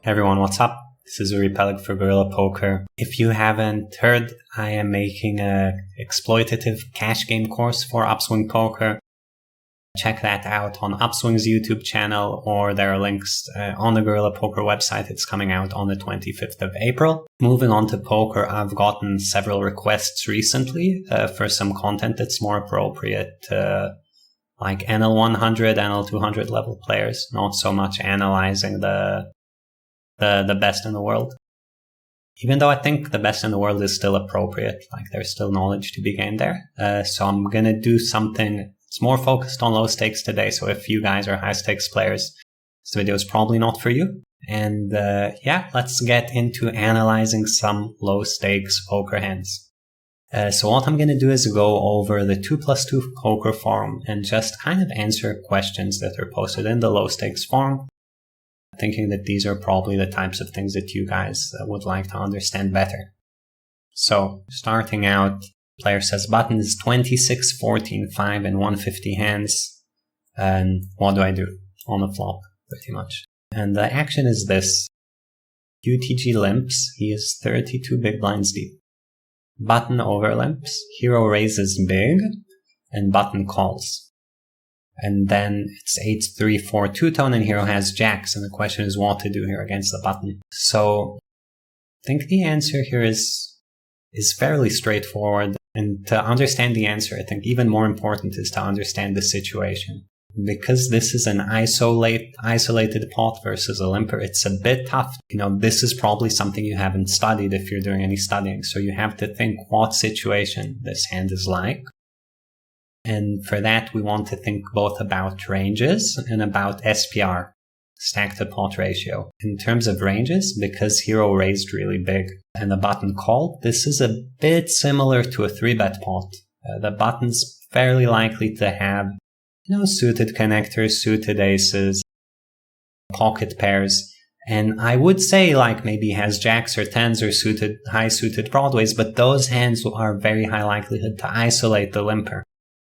Hey everyone, what's up? This is URI'S for Guerrilla Poker. If you haven't heard, I am making a exploitative cash game course for UPSWING Poker. Check that out on UPSWING's YouTube channel, or there are links on the Guerrilla Poker website. It's coming out on the 25th of April. Moving on to poker, I've gotten several requests recently for some content that's more appropriate to like NL100, NL200 level players, not so much analyzing the best in the world. Even though I think the best in the world is still appropriate, like there's still knowledge to be gained there. So I'm going to do something it's more focused on low stakes today. So if you guys are high stakes players, this video is probably not for you. And yeah, let's get into analyzing some low stakes poker hands. So what I'm going to do is go over the 2+2 poker forum and just kind of answer questions that are posted in the low stakes forum, thinking that these are probably the types of things that you guys would like to understand better. So starting out, player says button is 26, 14, 5 and 150 hands. And what do I do on the flop? Pretty much. And the action is this. UTG limps. He is 32 big blinds deep. Button over limps. Hero raises big and button calls. And then it's 8-3-4 two-tone and hero has jacks. And the question is what to do here against the button. So I think the answer here is fairly straightforward. And to understand the answer, I think even more important is to understand the situation. Because this is an isolated pot versus a limper, it's a bit tough. This is probably something you haven't studied if you're doing any studying. So you have to think what situation this hand is like. And for that, we want to think both about ranges and about SPR, stack to pot ratio. In terms of ranges, because hero raised really big and the button called, this is a bit similar to a 3-bet pot. The button's fairly likely to have, suited connectors, suited aces, pocket pairs. And I would say like maybe has jacks or tens or high suited broadways, but those hands are very high likelihood to isolate the limper.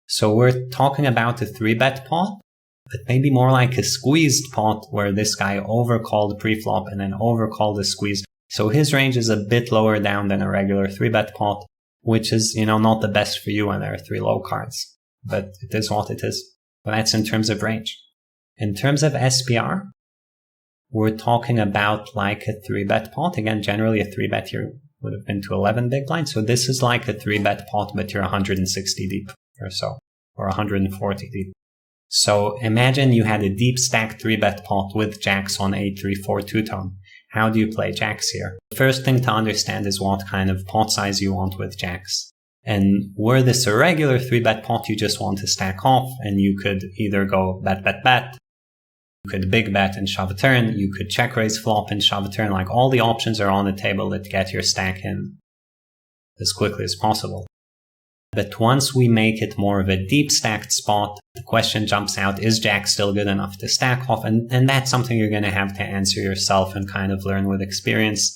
So we're talking about a 3-bet pot, but maybe more like a squeezed pot where this guy overcalled pre-flop and then overcalled the squeeze. So his range is a bit lower down than a regular 3-bet pot, which is, not the best for you when there are 3 low cards. But it is what it is. But that's in terms of range. In terms of SPR, we're talking about like a 3-bet pot. Again, generally a 3-bet here would have been to 11 big blinds. So this is like a 3-bet pot, but you're 160 deep or so, or 140 deep. So imagine you had a deep stacked 3-bet pot with jacks on 8-3-4 two-tone. How do you play jacks here? The first thing to understand is what kind of pot size you want with jacks. And were this a regular 3-bet pot, you just want to stack off, and you could either go bet, bet, bet, you could big bet and shove a turn, you could check raise flop and shove a turn, like all the options are on the table that get your stack in as quickly as possible. But once we make it more of a deep stacked spot, the question jumps out, is jack still good enough to stack off? And that's something you're going to have to answer yourself and kind of learn with experience.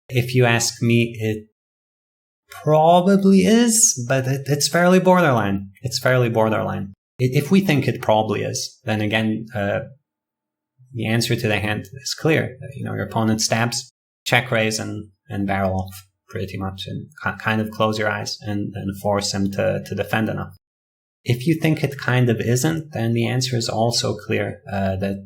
If you ask me, it probably is, but it's fairly borderline. It's fairly borderline. If we think it probably is, then again, the answer to the hand is clear. Your opponent stabs, check raise and barrel off. Pretty much, and kind of close your eyes and force him to defend enough. If you think it kind of isn't, then the answer is also clear, that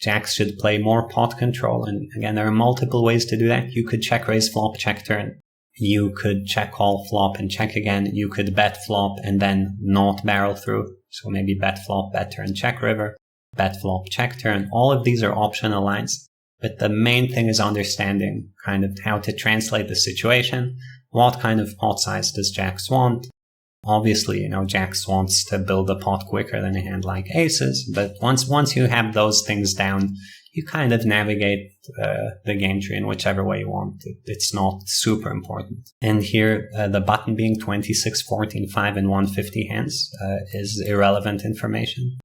jacks should play more pot control. And again, there are multiple ways to do that. You could check raise flop, check turn. You could check call flop and check again. You could bet flop and then not barrel through. So maybe bet flop, bet turn, check river, bet flop, check turn. All of these are optional lines. But the main thing is understanding kind of how to translate the situation. What kind of pot size does jacks want? Obviously, jacks wants to build a pot quicker than a hand like aces. But once you have those things down, you kind of navigate the game tree in whichever way you want. It's not super important. And here, the button being 26, 14, 5 and 150 hands is irrelevant information.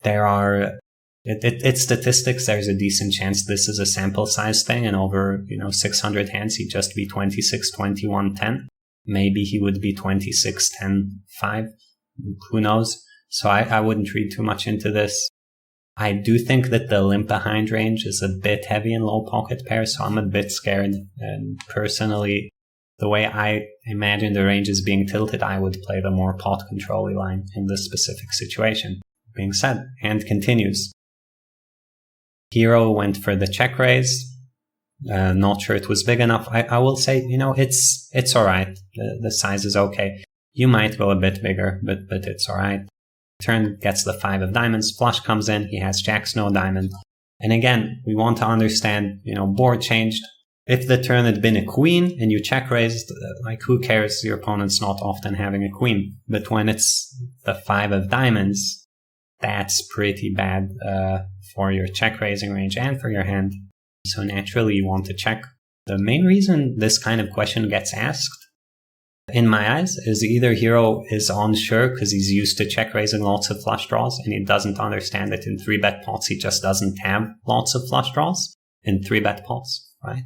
There are... It's statistics. There's a decent chance this is a sample size thing, and over 600 hands he'd just be 26, 21, 10. Maybe he would be 26, 10, 5. Who knows? So I wouldn't read too much into this. I do think that the limp behind range is a bit heavy in low pocket pairs, so I'm a bit scared. And personally, the way I imagine the range is being tilted, I would play the more pot control line in this specific situation. Being said, hand continues. Hero went for the check raise. Not sure it was big enough. I will say, it's alright. The size is okay. You might go a bit bigger, but it's alright. Turn gets the 5 of diamonds. Flush comes in. He has jacks, no diamond. And again, we want to understand, board changed. If the turn had been a queen and you check raised, who cares? Your opponent's not often having a queen. But when it's the 5 of diamonds, that's pretty bad for your check raising range and for your hand. So naturally you want to check. The main reason this kind of question gets asked, in my eyes, is either hero is unsure because he's used to check raising lots of flush draws and he doesn't understand that in 3-bet pots he just doesn't have lots of flush draws in 3-bet pots, right?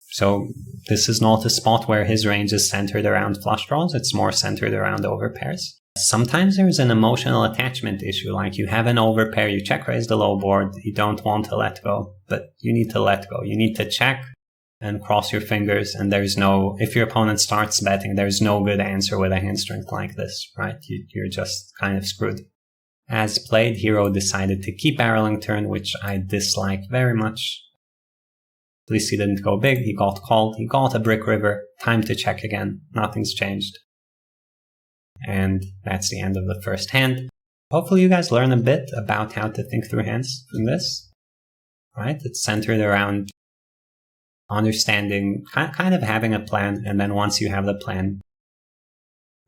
So this is not a spot where his range is centered around flush draws, it's more centered around overpairs. Sometimes there's an emotional attachment issue, like you have an overpair, you check raise the low board, you don't want to let go, but you need to let go. You need to check and cross your fingers, and if your opponent starts betting, there's no good answer with a hand strength like this, right? You're just kind of screwed. As played, hero decided to keep barreling turn, which I dislike very much. At least he didn't go big, he got called, he got a brick river, time to check again, nothing's changed. And that's the end of the first hand. Hopefully you guys learn a bit about how to think through hands from this, right? It's centered around understanding, kind of having a plan, and then once you have the plan,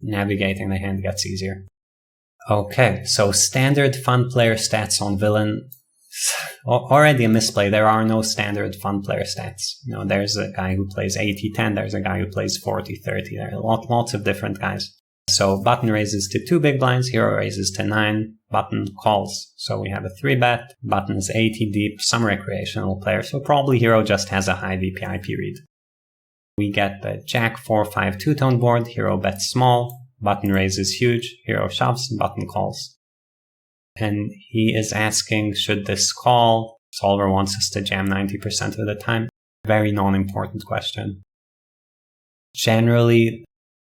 navigating the hand gets easier. Okay, so standard fun player stats on villain. Already a misplay. There are no standard fun player stats. There's a guy who plays 80-10, there's a guy who plays 40-30, there are lots of different guys. So button raises to 2 big blinds, hero raises to 9, button calls. So we have a 3-bet, button's 80 deep, some recreational player, so probably hero just has a high VPIP read. We get the jack 4-5 two-tone board, hero bets small, button raises huge, hero shoves, button calls. And he is asking, should this call? Solver wants us to jam 90% of the time. Very non-important question. Generally,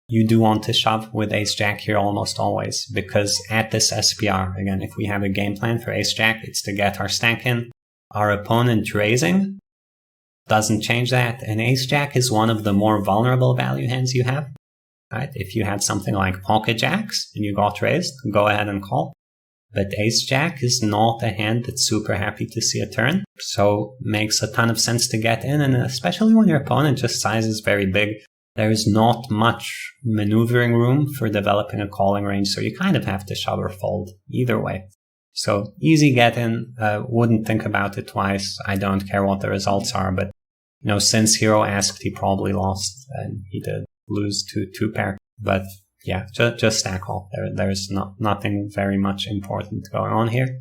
you do want to shove with ace-jack here almost always, because at this SPR, again, if we have a game plan for ace-jack, it's to get our stack in. Our opponent raising doesn't change that, and ace-jack is one of the more vulnerable value hands you have. Right? If you had something like pocket jacks and you got raised, go ahead and call. But ace-jack is not a hand that's super happy to see a turn, so makes a ton of sense to get in, and especially when your opponent just sizes very big. There's not much maneuvering room for developing a calling range, so you kind of have to shove or fold either way. So easy get in, wouldn't think about it twice. I don't care what the results are, but since hero asked, he probably lost, and he did lose to 2-pair. But yeah, just stack all. There's nothing very much important going on here.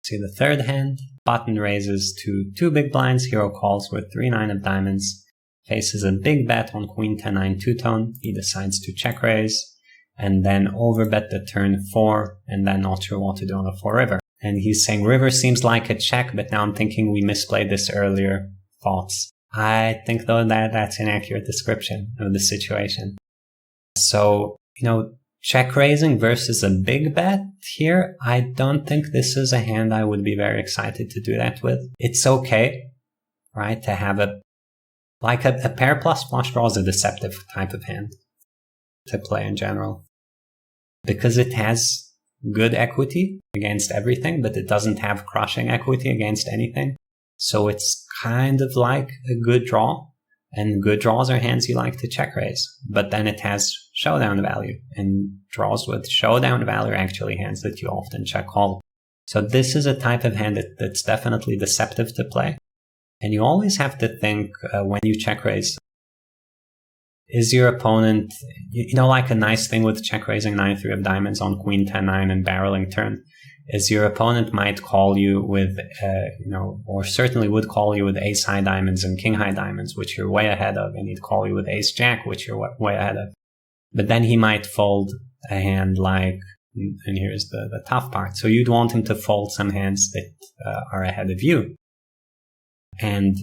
See the third hand, button raises to 2 big blinds, hero calls with 3-9 of diamonds. Faces a big bet on queen 10-9 two-tone. He decides to check raise and then overbet the turn 4 and then not sure what to do on the 4 river. And he's saying river seems like a check, but now I'm thinking we misplayed this earlier. Thoughts? I think though that's an accurate description of the situation. So, check raising versus a big bet here, I don't think this is a hand I would be very excited to do that with. It's okay, right, to have a pair plus flush draw is a deceptive type of hand to play in general. Because it has good equity against everything, but it doesn't have crushing equity against anything. So it's kind of like a good draw, and good draws are hands you like to check raise. But then it has showdown value, and draws with showdown value are actually hands that you often check call. So this is a type of hand that's definitely deceptive to play. And you always have to think when you check raise, is your opponent, like a nice thing with check raising 9-3 of diamonds on queen 10-9 and barreling turn, is your opponent might call you with, or certainly would call you with ace high diamonds and king high diamonds, which you're way ahead of, and he'd call you with ace jack, which you're way ahead of. But then he might fold a hand like And here's the tough part. So you'd want him to fold some hands that are ahead of you. And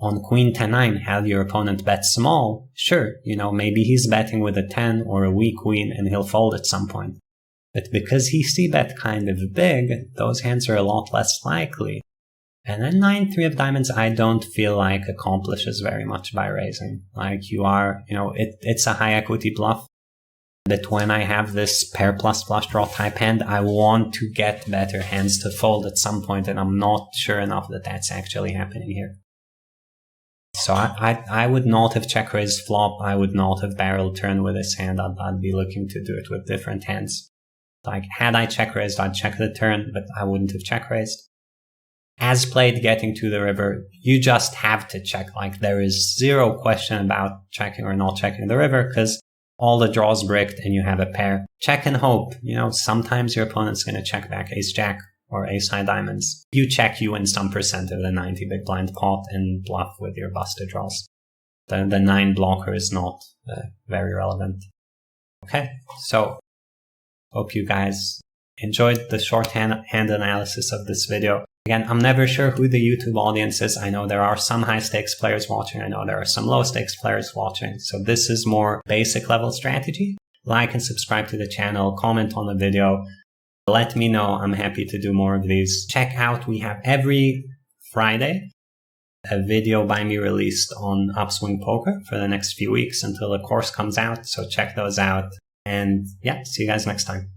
on queen 10-9, have your opponent bet small, sure, maybe he's betting with a 10 or a weak queen and he'll fold at some point. But because he c-bet kind of big, those hands are a lot less likely. And then 9-3 of diamonds, I don't feel like accomplishes very much by raising. Like you are, it's a high equity bluff. That when I have this pair plus flush draw type hand, I want to get better hands to fold at some point, and I'm not sure enough that that's actually happening here. So I would not have check raised flop. I would not have barrel turn with this hand. I'd be looking to do it with different hands. Like had I check raised, I'd check the turn, but I wouldn't have check raised. As played, getting to the river, you just have to check. Like there is zero question about checking or not checking the river because all the draws bricked and you have a pair. Check and hope. Sometimes your opponent's going to check back ace-jack or ace-high diamonds. You check, you win some percent of the 90 big blind pot and bluff with your busted draws. The 9 blocker is not very relevant. Okay, so hope you guys enjoyed the shorthand analysis of this video. Again, I'm never sure who the YouTube audience is. I know there are some high-stakes players watching. I know there are some low-stakes players watching. So this is more basic level strategy. Like and subscribe to the channel. Comment on the video. Let me know. I'm happy to do more of these. Check out, we have every Friday a video by me released on Upswing Poker for the next few weeks until the course comes out. So check those out. And yeah, see you guys next time.